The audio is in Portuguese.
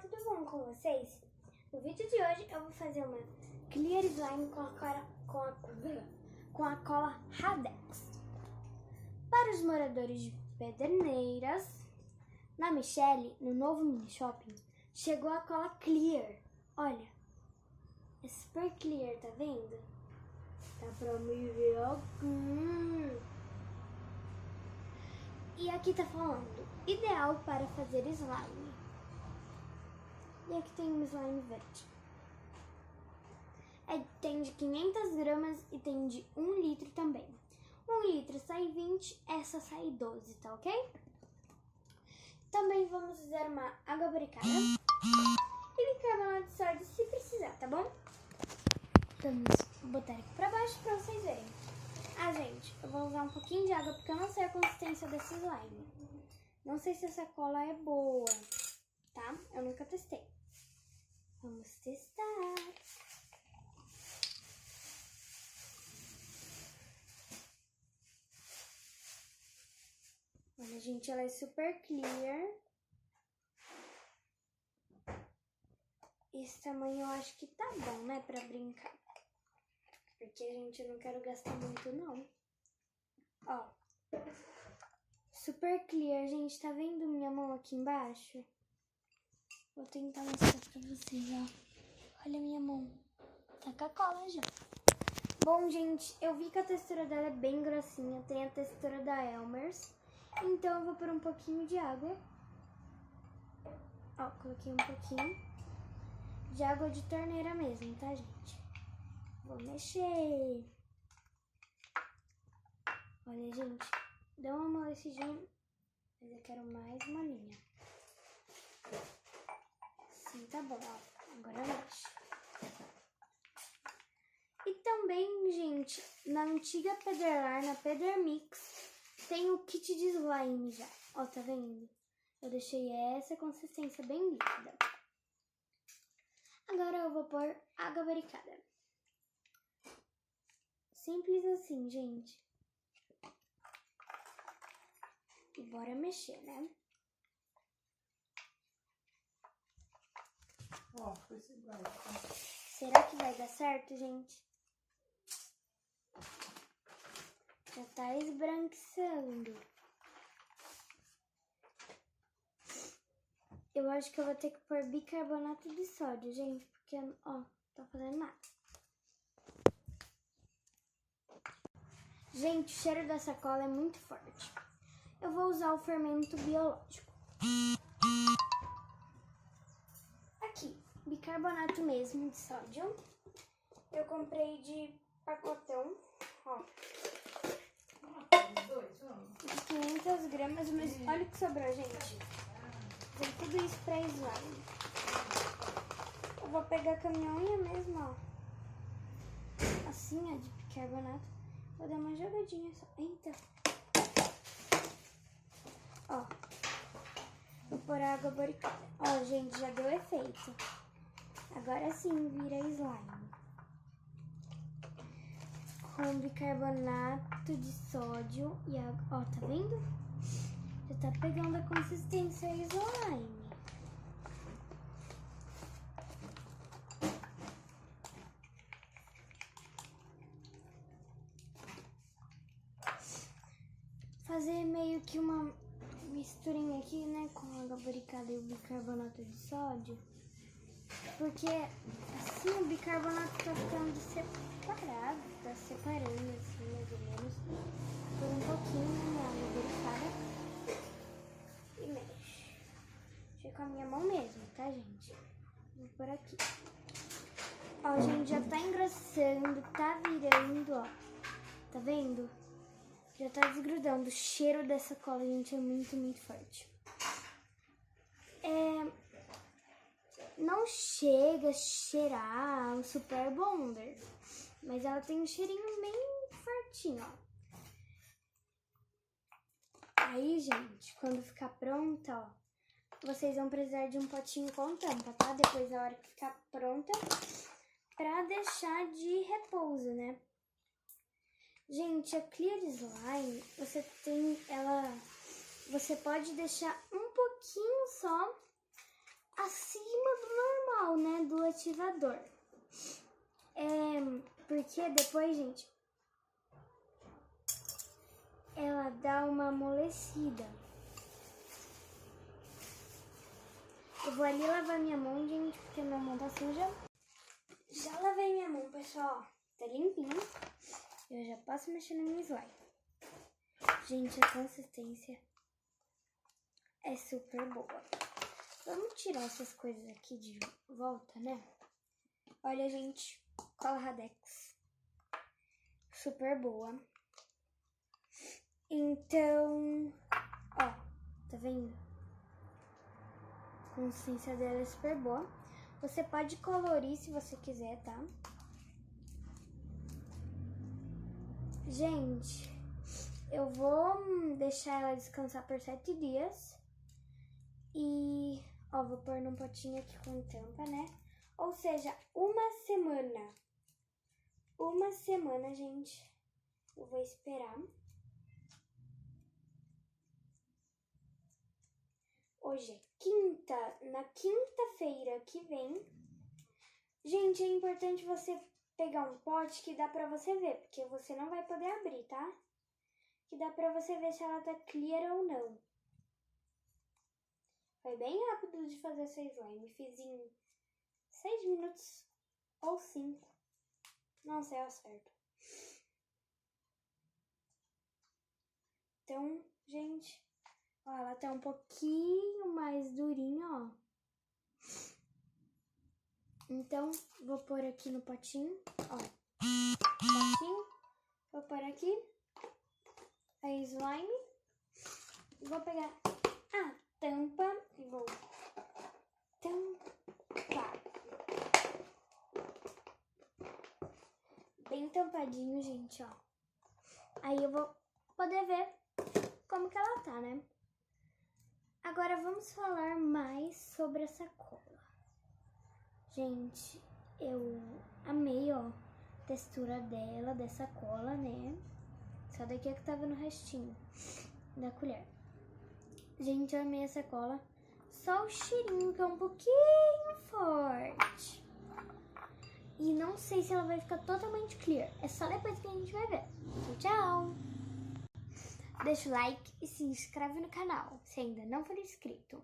tudo bom com vocês? No vídeo de hoje eu vou fazer uma Clear Slime com a cola Radex. Para os moradores de Pederneiras, na Michelle, no novo mini shopping, chegou a cola Clear. Olha, é super clear, tá vendo? Tá pra me ver aqui. E aqui tá falando, ideal para fazer slime. E aqui tem um slime verde. Tem de 500 gramas e tem de 1 litro também. 1 litro sai 20, essa sai 12, tá ok? Também vamos usar uma água barricada e bicarbonato de sódio se precisar, tá bom? Vamos botar aqui pra baixo pra vocês verem. Gente, eu vou usar um pouquinho de água porque eu não sei a consistência desse slime. Não sei se essa cola é boa, tá? Eu nunca testei. Vamos testar. Olha, gente, ela é super clear. Esse tamanho eu acho que tá bom, né, pra brincar. Porque, gente, eu não quero gastar muito, não. Ó. Super clear, gente. Tá vendo minha mão aqui embaixo? Vou tentar mostrar pra vocês, ó. Olha a minha mão. Tá com a cola já. Bom, gente, eu vi que a textura dela é bem grossinha. Tem a textura da Elmer's. Então, eu vou pôr um pouquinho de água. Ó, coloquei um pouquinho de água de torneira mesmo, tá, gente? Vou mexer. Olha, gente, deu uma amolecidinha, mas eu quero mais molinha. Sim, tá bom, ó. Agora mexe. E também, gente, na antiga Pederlar, na Pedermix, tem o kit de slime já. Ó, tá vendo? Eu deixei essa consistência bem líquida. Agora eu vou pôr água barricada. Simples assim, gente. E bora mexer, né? Ó, foi igual. Será que vai dar certo, gente? Já tá esbranquiçando. Eu acho que eu vou ter que pôr bicarbonato de sódio, gente, porque, ó, não tá fazendo nada. Gente, o cheiro dessa cola é muito forte. Eu vou usar o fermento biológico. Aqui, bicarbonato mesmo de sódio. Eu comprei de pacotão, ó. De 500 gramas, mas olha o que sobrou, gente. Tem tudo isso pra slime. Eu vou pegar com a minha unha mesmo, ó. Assim, ó, de bicarbonato. Vou dar uma jogadinha só. Eita. Ó. Vou pôr água barricada. Ó, gente, já deu efeito. Agora sim vira slime. Com bicarbonato de sódio e água. Ó, tá vendo? Já tá pegando a consistência slime. Fazer meio que uma misturinha aqui, né, com a água barricada e o bicarbonato de sódio. Porque assim o bicarbonato tá ficando separado, tá separando assim, mais ou menos. Por um pouquinho na água barricada. E mexe. Deixa com a minha mão mesmo, tá, gente? Vou por aqui. Ó, gente, já tá engrossando, tá virando, ó. Tá vendo? Já tá desgrudando. O cheiro dessa cola, gente, é muito, muito forte. Não chega a cheirar um super bonder, mas ela tem um cheirinho bem fortinho, ó. Aí, gente, quando ficar pronta, ó, vocês vão precisar de um potinho com tampa, tá? Depois, na hora que ficar pronta, pra deixar de repouso, né? Gente, a Clear Slime, você pode deixar um pouquinho só acima motivador. Porque depois, gente, ela dá uma amolecida. Eu vou ali lavar minha mão, gente, porque minha mão tá suja. Já lavei minha mão, pessoal. Tá limpinho. Eu já posso mexer no meu slime. Gente, a consistência é super boa. Vamos tirar essas coisas aqui de volta, né? Olha, gente, cola Radex. Super boa. Então, ó, tá vendo? A consistência dela é super boa. Você pode colorir se você quiser, tá? Gente, eu vou deixar ela descansar por 7 dias. E, ó, vou pôr num potinho aqui com tampa, né? Ou seja, uma semana. Uma semana, gente. Eu vou esperar. Hoje é quinta. Na quinta-feira que vem. Gente, é importante você pegar um pote que dá pra você ver, porque você não vai poder abrir, tá? Que dá pra você ver se ela tá clear ou não. Foi bem rápido de fazer essa slime. Fiz em 6 minutos ou 5. Não sei ao certo. Então, gente, ó, ela tá um pouquinho mais durinha, ó. Então, vou pôr aqui no potinho, ó. Potinho. Vou pôr aqui a slime. Vou pegar a tampa e vou tampar. Bem tampadinho, gente, ó. Aí eu vou poder ver como que ela tá, né? Agora vamos falar mais sobre a sacola. Gente, eu amei, ó, a textura dela, dessa cola, né? Só daqui é que tava no restinho da colher. Gente, eu amei essa cola. Só o cheirinho que é um pouquinho forte. E não sei se ela vai ficar totalmente clear. É só depois que a gente vai ver. Tchau! Deixa o like e se inscreve no canal, se ainda não for inscrito.